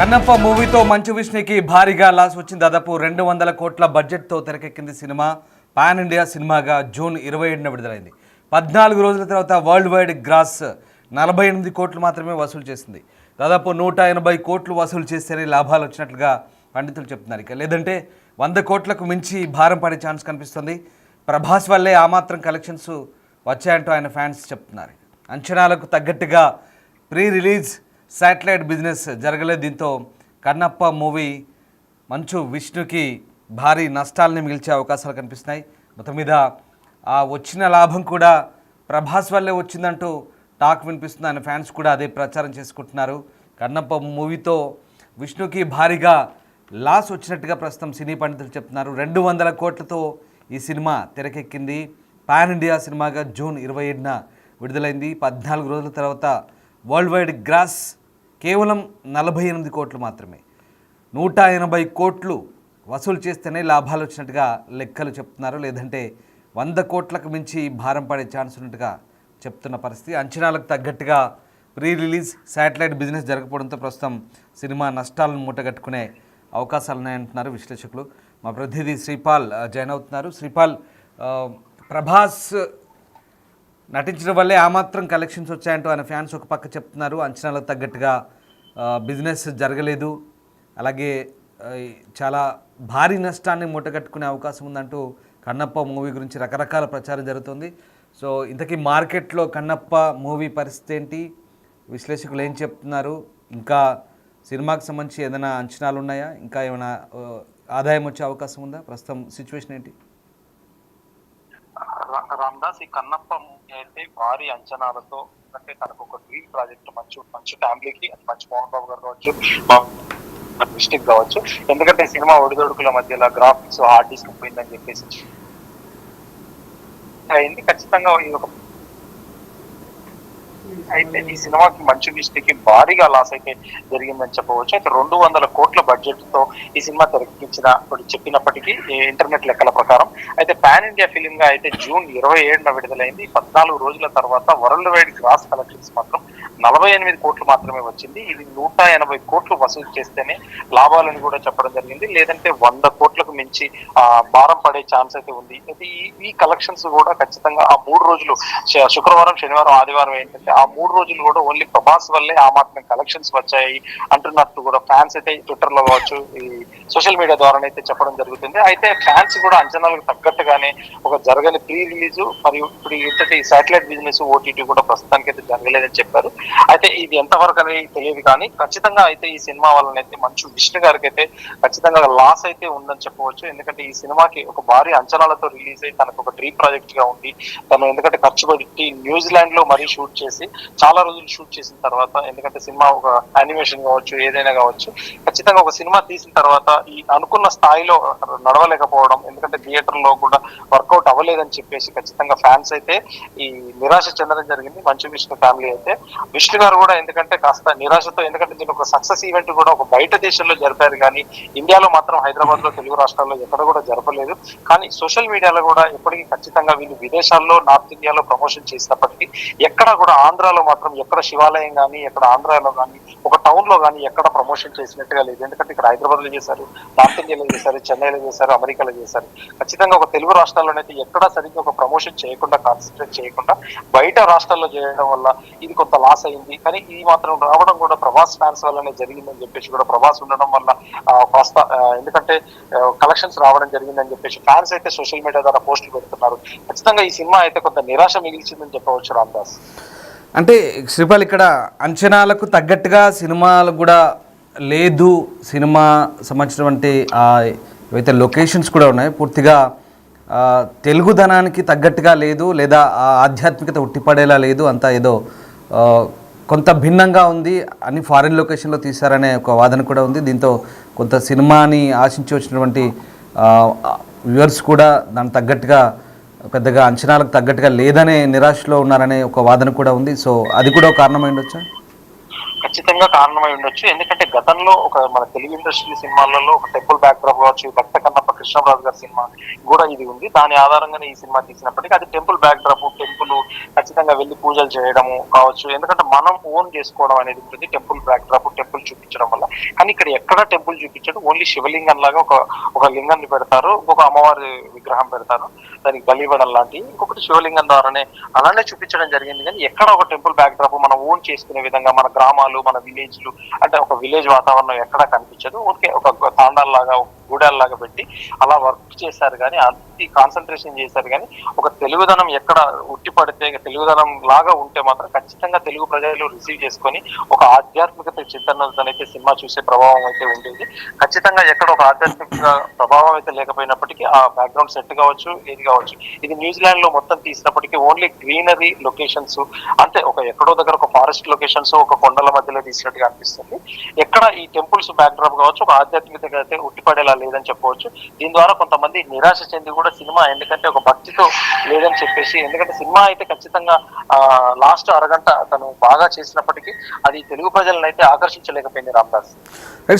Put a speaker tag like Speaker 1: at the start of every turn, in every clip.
Speaker 1: కన్నప్ప మూవీతో మంచు విష్ణుకి భారీగా లాస్ వచ్చింది. దాదాపు 200 కోట్ల బడ్జెట్తో తెరకెక్కింది సినిమా. పాన్ ఇండియా సినిమాగా జూన్ 27న విడుదలైంది. 14 రోజుల తర్వాత వరల్డ్ వైడ్ గ్రాస్ 48 కోట్లు మాత్రమే వసూలు చేసింది. దాదాపు 180 కోట్లు వసూలు చేస్తేనే లాభాలు వచ్చినట్లుగా పండితులు చెప్తున్నారు. ఇక లేదంటే 100 కోట్లకు మించి భారం పడే ఛాన్స్ కనిపిస్తుంది. ప్రభాస్ వల్లే ఆ మాత్రం కలెక్షన్స్ వచ్చాయంటూ ఆయన ఫ్యాన్స్ చెప్తున్నారు. అంచనాలకు తగ్గట్టుగా ప్రీ రిలీజ్ శాటిలైట్ బిజినెస్ జరగలేదు. దీంతో కన్నప్ప మూవీ మంచు విష్ణుకి భారీ నష్టాలని మిగిల్చే అవకాశాలు కనిపిస్తున్నాయి. మొత్తం మీద ఆ వచ్చిన లాభం కూడా ప్రభాస్ వల్లే వచ్చిందంటూ టాక్ వినిపిస్తుంది. ఆయన ఫ్యాన్స్ కూడా అదే ప్రచారం చేసుకుంటున్నారు. కన్నప్ప మూవీతో విష్ణుకి భారీగా లాస్ వచ్చినట్టుగా ప్రస్తుతం సినీ పండితులు చెప్తున్నారు. 200 కోట్లతో ఈ సినిమా తెరకెక్కింది. పాన్ ఇండియా సినిమాగా జూన్ 27న విడుదలైంది. 14 రోజుల తర్వాత వరల్డ్ వైడ్ గ్రాస్ కేవలం 48 కోట్లు మాత్రమే. 180 కోట్లు వసూలు చేస్తేనే లాభాలు వచ్చినట్టుగా లెక్కలు చెప్తున్నారు. లేదంటే 100 కోట్లకు మించి భారం పడే ఛాన్స్ ఉన్నట్టుగా చెప్తున్న పరిస్థితి. అంచనాలకు తగ్గట్టుగా ప్రీ రిలీజ్ శాటిలైట్ బిజినెస్ జరగకపోవడంతో ప్రస్తుతం సినిమా నష్టాలను మూటగట్టుకునే అవకాశాలు ఉన్నాయంటున్నారు విశ్లేషకులు. మా ప్రతినిధి శ్రీపాల్ జాయిన్ అవుతున్నారు. శ్రీపాల్, ప్రభాస్ నటించడం వల్లే ఆ మాత్రం కలెక్షన్స్ వచ్చాయంటూ ఆయన ఫ్యాన్స్ ఒక పక్క చెప్తున్నారు. అంచనాలకు తగ్గట్టుగా బిజినెస్ జరగలేదు, అలాగే చాలా భారీ నష్టాన్ని మూటగట్టుకునే అవకాశం ఉందంటూ కన్నప్ప మూవీ గురించి రకరకాల ప్రచారం జరుగుతుంది. సో ఇంతకీ మార్కెట్లో కన్నప్ప మూవీ పరిస్థితి ఏంటి, విశ్లేషకులు ఏం చెప్తున్నారు, ఇంకా సినిమాకి సంబంధించి ఏదైనా అంచనాలు ఉన్నాయా, ఇంకా ఏమైనా ఆదాయం వచ్చే అవకాశం ఉందా, ప్రస్తుతం సిచ్యువేషన్ ఏంటి?
Speaker 2: రామ్దాస్, ఈ కన్నప్ప మూవీ అయితే భారీ అంచనాలతో, అంటే తనకు ఒక డ్రీమ్ ప్రాజెక్ట్, మంచి ఫ్యామిలీకి, మంచి మోహన్ బాబు గారు కావచ్చు, డిస్ట్రిక్ట్ కావచ్చు. ఎందుకంటే సినిమా ఒడిదొడుకుల మధ్యలో గ్రాఫిక్స్ హార్డ్ డిస్క్ పోయిందని చెప్పేసి అయింది. ఖచ్చితంగా ఇది ఒక అయితే ఈ సినిమాకి మంచు విష్ణుకి భారీగా లాస్ అయితే జరిగిందని చెప్పవచ్చు. అయితే 200 కోట్ల బడ్జెట్ తో ఈ సినిమా చెప్పినప్పటికీ ఇంటర్నెట్ లెక్కల ప్రకారం అయితే పాన్ ఇండియా ఫిలిం గా అయితే జూన్ 27న విడుదలైంది. 14 రోజుల తర్వాత వరల్డ్ వైడ్ గ్రాస్ కలెక్షన్స్ మాత్రం 48 కోట్లు మాత్రమే వచ్చింది. ఇది 180 కోట్లు వసూలు చేస్తేనే లాభాలని కూడా చెప్పడం జరిగింది. లేదంటే 100 కోట్లకు మించి భారం పడే ఛాన్స్ అయితే ఉంది. అయితే ఈ కలెక్షన్స్ కూడా ఖచ్చితంగా ఆ 3 రోజులు, శుక్రవారం, శనివారం, ఆదివారం ఏంటంటే ఆ 3 రోజులు కూడా ఓన్లీ ప్రభాస్ వల్లే ఆ మాత్రం కలెక్షన్స్ వచ్చాయి అంటున్నట్టు కూడా ఫ్యాన్స్ అయితే ట్విట్టర్ లో కావచ్చు, ఈ సోషల్ మీడియా ద్వారా అయితే చెప్పడం జరుగుతుంది. అయితే ఫ్యాన్స్ కూడా అంచనాలకు తగ్గట్టుగానే ఒక జరగని ప్రీ రిలీజ్ మరియు ఇప్పుడు ఏంటంటే ఈ శాటిలైట్ బిజినెస్ ఓటీటీ కూడా ప్రస్తుతానికి అయితే జరగలేదని చెప్పారు. అయితే ఇది ఎంతవరకు అనేది తెలియదు, కానీ ఖచ్చితంగా అయితే ఈ సినిమా వలన అయితే మంచు విష్ణు గారికి అయితే ఖచ్చితంగా లాస్ అయితే ఉందని చెప్పవచ్చు. ఎందుకంటే ఈ సినిమాకి ఒక భారీ అంచనాలతో రిలీజ్ అయ్యి తనకు ఒక డ్రీమ్ ప్రాజెక్ట్ గా ఉంది. తను ఎందుకంటే ఖర్చు పెట్టి న్యూజిలాండ్ లో మరీ షూట్ చేసి చాలా రోజులు షూట్ చేసిన తర్వాత, ఎందుకంటే సినిమా ఒక యానిమేషన్ కావచ్చు, ఏదైనా కావచ్చు, ఖచ్చితంగా ఒక సినిమా తీసిన తర్వాత ఈ అనుకున్న స్థాయిలో నడవలేకపోవడం, ఎందుకంటే థియేటర్ లో కూడా వర్కౌట్ అవ్వలేదని చెప్పేసి ఖచ్చితంగా ఫ్యాన్స్ అయితే ఈ నిరాశ చెందడం జరిగింది. మంచు విష్ణు ఫ్యామిలీ అయితే, విష్ణు గారు కూడా ఎందుకంటే కాస్త నిరాశతో, ఎందుకంటే దీని ఒక సక్సెస్ ఈవెంట్ కూడా ఒక బయట దేశంలో జరిపారు, కానీ ఇండియాలో మాత్రం హైదరాబాద్ లో, తెలుగు రాష్ట్రాల్లో ఎక్కడ కూడా జరపలేదు. కానీ సోషల్ మీడియాలో కూడా ఎప్పటికీ ఖచ్చితంగా వీళ్ళు విదేశాల్లో, నార్త్ ఇండియాలో ప్రమోషన్ చేసినప్పటికీ ఎక్కడ కూడా ఆంధ్రాలో మాత్రం ఎక్కడ శివాలయం కానీ, ఎక్కడ ఆంధ్రాలో కానీ, ఒక టౌన్ లో కానీ ఎక్కడ ప్రమోషన్ చేసినట్టుగా లేదు. ఎందుకంటే ఇక్కడ హైదరాబాద్ లో చేశారు, నార్త్ ఇండియాలో చేశారు, చెన్నైలో చేశారు, అమెరికాలో చేశారు. ఖచ్చితంగా ఒక తెలుగు రాష్ట్రాల్లోనైతే ఎక్కడ సరిగ్గా ఒక ప్రమోషన్ చేయకుండా, కాన్సన్ట్రేట్ చేయకుండా బయట రాష్ట్రాల్లో చేయడం వల్ల ఇది కొంత లాస్ అయింది. కానీ ఇది మాత్రం రావడం కూడా ప్రభాస్ ఫ్యాన్స్ వల్లనే జరిగిందని చెప్పేసి కూడా, ప్రభాస్ ఉండడం వల్ల కాస్త ఎందుకంటే కలెక్షన్స్ రావడం జరిగిందని చెప్పేసి ఫ్యాన్స్ అయితే సోషల్ మీడియా ద్వారా పోస్టులు పెడుతున్నారు. ఖచ్చితంగా ఈ సినిమా అయితే కొంత నిరాశ మిగిల్చిందని చెప్పవచ్చు రామ్దాస్.
Speaker 1: అంటే శ్రీపాల్, ఇక్కడ అంచనాలకు తగ్గట్టుగా సినిమాలు కూడా లేదు. సినిమా సంబంధించినటువంటి ఏవైతే లొకేషన్స్ కూడా ఉన్నాయి పూర్తిగా తెలుగుదనానికి తగ్గట్టుగా లేదు, లేదా ఆ ఆధ్యాత్మికత ఉట్టిపడేలా లేదు, అంతా ఏదో కొంత భిన్నంగా ఉంది, అన్ని ఫారిన్ లొకేషన్లో తీశారనే ఒక వాదన కూడా ఉంది. దీంతో కొంత సినిమాని ఆశించి వచ్చినటువంటి వ్యూవర్స్ కూడా దానికి తగ్గట్టుగా, పెద్దగా అంచనాలకు తగ్గట్టుగా లేదనే నిరాశలో ఉన్నారనే ఒక వాదన కూడా ఉంది. సో అది కూడా ఒక కారణమై ఉండొచ్చా?
Speaker 2: ఖచ్చితంగా కారణమై ఉండొచ్చు. ఎందుకంటే గతంలో ఒక మన తెలుగు ఇండస్ట్రీ సినిమాలలో ఒక టెంపుల్ బ్యాక్ డ్రాప్ కావచ్చు, భక్త కన్నప్ప కృష్ణరాజు గారి సినిమా కూడా ఇది ఉంది. దాని ఆధారంగానే ఈ సినిమా తీసినప్పటికీ అది టెంపుల్ బ్యాక్ డ్రాప్, టెంపుల్ ఖచ్చితంగా వెళ్ళి పూజలు చేయడము కావచ్చు. ఎందుకంటే మనం ఓన్ చేసుకోవడం అనేది ఉంటుంది టెంపుల్ బ్యాక్ డ్రాప్, టెంపుల్ చూపించడం వల్ల. కానీ ఇక్కడ ఎక్కడ టెంపుల్ చూపించడం, ఓన్లీ శివలింగం లాగా ఒక లింగాన్ని పెడతారు, ఇంకొక అమ్మవారి విగ్రహం పెడతారు, దానికి బలి ఇవ్వడం లాంటివి, ఇంకొకటి శివలింగం ద్వారానే అలానే చూపించడం జరిగింది. కానీ ఎక్కడ ఒక టెంపుల్ బ్యాక్ డ్రాప్ మనం ఓన్ చేసుకునే విధంగా మన గ్రామాలు, మన విలేజ్లు, అంటే ఒక విలేజ్ వాతావరణం ఎక్కడా కనిపించదు. ఓకే, ఒక తాండాల్లాగా, గూడాల్లాగా పెట్టి అలా వర్క్ చేశారు. కానీ అతి కాన్సన్ట్రేషన్ చేశారు. కానీ ఒక తెలుగుదనం ఎక్కడ ఉట్టి పడితే, తెలుగుదనం లాగా ఉంటే మాత్రం ఖచ్చితంగా తెలుగు ప్రజలు రిసీవ్ చేసుకొని ఒక ఆధ్యాత్మికత చింతనతోనైతే సినిమా చూసే ప్రభావం అయితే ఉండేది. ఖచ్చితంగా ఎక్కడ ఒక ఆధ్యాత్మిక ప్రభావం అయితే లేకపోయినప్పటికీ ఆ బ్యాక్గ్రౌండ్ సెట్ కావచ్చు, ఏది కావచ్చు, ఇది న్యూజిలాండ్ లో మొత్తం తీసినప్పటికీ ఓన్లీ గ్రీనరీ లొకేషన్స్, అంటే ఒక ఎక్కడో దగ్గర ఒక ఫారెస్ట్ లొకేషన్స్, ఒక కొండల మధ్యలో తీసినట్టుగా అనిపిస్తుంది. ఎక్కడ ఈ టెంపుల్స్ బ్యాక్ డ్రాప్ కావచ్చు, ఒక ఆధ్యాత్మికత అయితే ఉట్టిపడేలా లేదని చెప్పవచ్చు. దీని ద్వారా కొంతమంది నిరాశ చెంది కూడా సినిమా ఎందుకంటే ఒక భక్తితో లేదని చెప్పేసి, ఎందుకంటే సినిమా అయితే ఖచ్చితంగా లాస్ట్ అరగంట తను బాగా చేసినప్పటికీ అది తెలుగు ప్రజలను అయితే ఆకర్షించలేకపోయింది రామ్దాస్.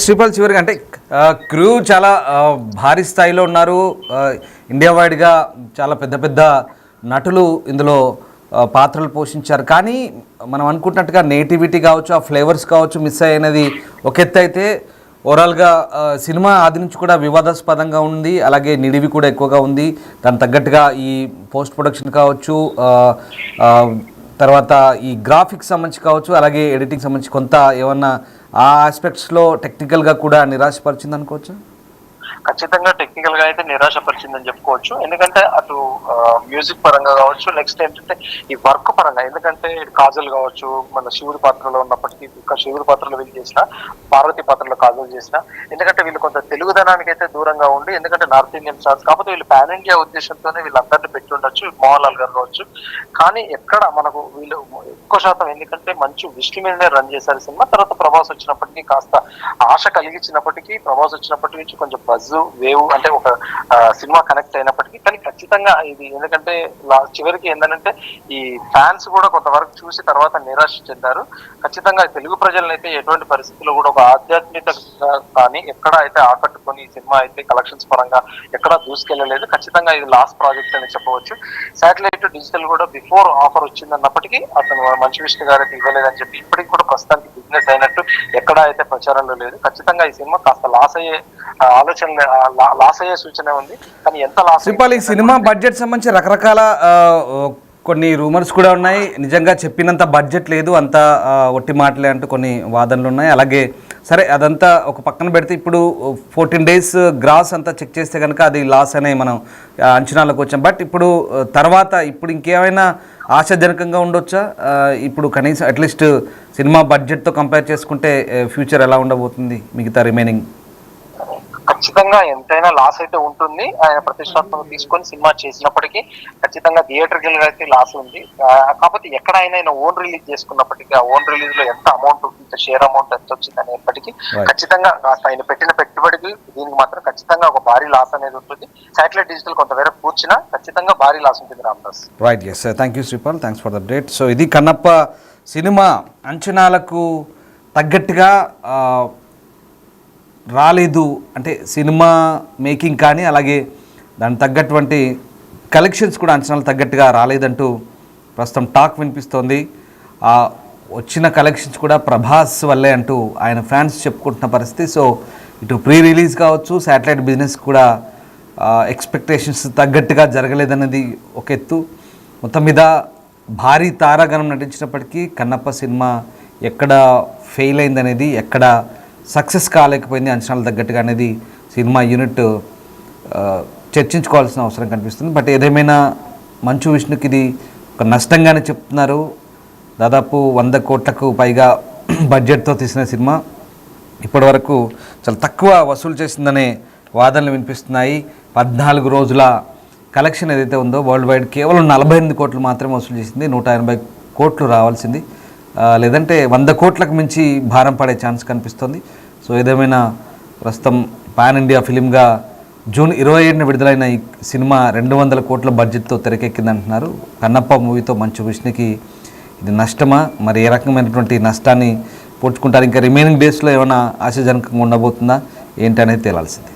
Speaker 1: శ్రీపాల్, చివరిగా అంటే క్రూ చాలా భారీ స్థాయిలో ఉన్నారు. ఇండియా వైడ్గా చాలా పెద్ద పెద్ద నటులు ఇందులో పాత్రలు పోషించారు. కానీ మనం అనుకుంటున్నట్టుగా నేటివిటీ కావచ్చు, ఆ ఫ్లేవర్స్ కావచ్చు మిస్ అయినది ఒక ఎత్తు అయితే, ఓవరాల్గా సినిమా ఆది నుంచి కూడా వివాదాస్పదంగా ఉంది. అలాగే నిడివి కూడా ఎక్కువగా ఉంది. దానికి తగ్గట్టుగా ఈ పోస్ట్ ప్రొడక్షన్ కావచ్చు, తర్వాత ఈ గ్రాఫిక్స్ సంబంధించి కావచ్చు, అలాగే ఎడిటింగ్ సంబంధించి కొంత ఏమన్నా ఆ ఆస్పెక్ట్స్లో టెక్నికల్గా కూడా నిరాశపరిచింది అనుకోవచ్చు.
Speaker 2: ఖచ్చితంగా టెక్నికల్ గా అయితే నిరాశపరిచిందని చెప్పుకోవచ్చు. ఎందుకంటే అటు మ్యూజిక్ పరంగా కావచ్చు, నెక్స్ట్ ఏంటంటే ఈ వర్క్ పరంగా, ఎందుకంటే కాజల్ కావచ్చు, మన శివుడి పాత్రలో ఉన్నప్పటికీ శివుడి పాత్రలో వీళ్ళు చేసిన, పార్వతి పాత్రలో కాజల్ చేసిన, ఎందుకంటే వీళ్ళు కొంత తెలుగుదనానికి అయితే దూరంగా ఉండి, ఎందుకంటే నార్త్ ఇండియన్ స్టార్స్ కాకపోతే వీళ్ళు పాన్ ఇండియా ఉద్దేశంతోనే వీళ్ళందరినీ పెట్టి ఉండొచ్చు, మోహన్ లాల్ గారు కావచ్చు. కానీ ఎక్కడ మనకు వీళ్ళు ఎక్కువ శాతం ఎందుకంటే మంచి విష్ణు మీదనే రన్ చేశారు సినిమా. తర్వాత ప్రభాస్ వచ్చినప్పటికీ కాస్త ఆశ కలిగించినప్పటికీ, ప్రభాస్ వచ్చినప్పటి నుంచి కొంచెం బజ్ వేవ్, అంటే ఒక సినిమా కనెక్ట్ అయినప్పటికీ, కానీ ఖచ్చితంగా ఇది ఎందుకంటే చివరికి ఏంటంటే ఈ ఫ్యాన్స్ కూడా కొంతవరకు చూసి తర్వాత నిరాశ చెందారు. ఖచ్చితంగా తెలుగు ప్రజలను అయితే ఎటువంటి పరిస్థితుల్లో కూడా ఒక ఆధ్యాత్మిక కానీ ఎక్కడ అయితే ఆకట్టుకొని ఈ సినిమా అయితే కలెక్షన్స్ పరంగా ఎక్కడా దూసుకెళ్ళలేదు. ఖచ్చితంగా ఇది లాస్ట్ ప్రాజెక్ట్ అని చెప్పవచ్చు. శాటిలైట్ డిజిటల్ కూడా బిఫోర్ ఆఫర్ వచ్చిందన్నప్పటికీ అతను మంచు విష్ణు గారు అయితే ఇవ్వలేదని చెప్పి ఇప్పటికి కూడా ప్రస్తుతానికి బిజినెస్ అయినట్టు ఎక్కడా అయితే ప్రచారంలో లేదు. ఖచ్చితంగా ఈ సినిమా కాస్త లాస్ అయ్యే ఆలోచన, లాస్ అయ్యే సూచన ఉంది. కానీ ఎంత లాస్.
Speaker 1: శ్రీపాల్, ఈ సినిమా బడ్జెట్ సంబంధించి రకరకాల కొన్ని రూమర్స్ కూడా ఉన్నాయి. నిజంగా చెప్పినంత బడ్జెట్ లేదు, అంత ఒట్టి మాటలే అంటూ కొన్ని వాదనలు ఉన్నాయి. అలాగే సరే, అదంతా ఒక పక్కన పెడితే ఇప్పుడు 14 days గ్రాస్ అంతా చెక్ చేస్తే కనుక అది లాస్ అనే మనం అంచనాలకు వచ్చాం. బట్ ఇప్పుడు తర్వాత ఇప్పుడు ఇంకేమైనా ఆశాజనకంగా ఉండొచ్చా? ఇప్పుడు కనీసం అట్లీస్ట్ సినిమా బడ్జెట్తో కంపేర్ చేసుకుంటే ఫ్యూచర్ ఎలా ఉండబోతుంది మిగతా రిమైనింగ్?
Speaker 2: ఖచ్చితంగా ఎంతైనా లాస్ అయితే ఉంటుంది. ఆయన ప్రతిష్టాత్మక తీసుకొని సినిమా చేసినప్పటికీ ఖచ్చితంగా థియేటర్కల్ గా అయితే లాస్ ఉంది. కాకపోతే ఎక్కడ ఆయన ఓన్ రిలీజ్ చేసుకున్నప్పటికీ ఆ ఓన్ రిలీజ్ లో ఎంత అమౌంట్, ఇంత షేర్ అమౌంట్ ఎంత వచ్చింది అనేప్పటికీ ఖచ్చితంగా ఆయన పెట్టిన పెట్టుబడికి దీనికి మాత్రం ఖచ్చితంగా ఒక భారీ లాస్ అనేది ఉంటుంది. శాటిలైట్ డిజిటల్ కొంత వేరే కూర్చున్నా ఖచ్చితంగా భారీ లాస్ ఉంటుంది Ramdas.
Speaker 1: Right, yes, thank you Sripal, thanks for the update. So ఇది కన్నప్ప సినిమా అంచనాలకు తగ్గట్టుగా రాలేదు, అంటే సినిమా మేకింగ్ కానీ అలాగే దానికి తగ్గటువంటి కలెక్షన్స్ కూడా అంచనాలు తగ్గట్టుగా రాలేదంటూ ప్రస్తుతం టాక్ వినిపిస్తోంది. వచ్చిన కలెక్షన్స్ కూడా ప్రభాస్ వల్లే అంటూ ఆయన ఫ్యాన్స్ చెప్పుకుంటున్న పరిస్థితి. సో ఇటు ప్రీ రిలీజ్ కావచ్చు, శాటిలైట్ బిజినెస్ కూడా ఎక్స్పెక్టేషన్స్ తగ్గట్టుగా జరగలేదన్నది ఒక ఎత్తు. మొత్తం మీద భారీ తారాగణం నటించినప్పటికీ కన్నప్ప సినిమా ఎక్కడ ఫెయిల్ అయిందనేది, ఎక్కడ సక్సెస్ కాలేకపోయింది అంచనాలు తగ్గట్టుగా అనేది సినిమా యూనిట్ చర్చించుకోవాల్సిన అవసరం కనిపిస్తుంది. బట్ ఏదేమైనా మంచు విష్ణుకి ఇది ఒక నష్టంగానే చెప్తున్నారు. దాదాపు 100 కోట్లకు పైగా బడ్జెట్తో తీసిన సినిమా ఇప్పటివరకు చాలా తక్కువ వసూలు చేసిందనే వాదనలు వినిపిస్తున్నాయి. 14 రోజుల కలెక్షన్ ఏదైతే ఉందో వరల్డ్ వైడ్ కేవలం 48 కోట్లు మాత్రమే వసూలు చేసింది. 180 కోట్లు రావాల్సింది, లేదంటే 100 కోట్లకు మించి భారం పడే ఛాన్స్ కనిపిస్తుంది. సో ఏదేమైనా ప్రస్తుతం పాన్ ఇండియా ఫిలింగా జూన్ 27న విడుదలైన ఈ సినిమా 200 కోట్ల బడ్జెట్తో తెరకెక్కిందంటున్నారు. కన్నప్ప మూవీతో మంచు విష్ణుకి ఇది నష్టమా, మరి ఏ రకమైనటువంటి నష్టాన్ని పోడ్చుకుంటారు. ఇంకా రిమైనింగ్ డేస్లో ఏమైనా ఆశాజనకంగా ఉండబోతుందా ఏంటి అనేది తేలాల్సింది.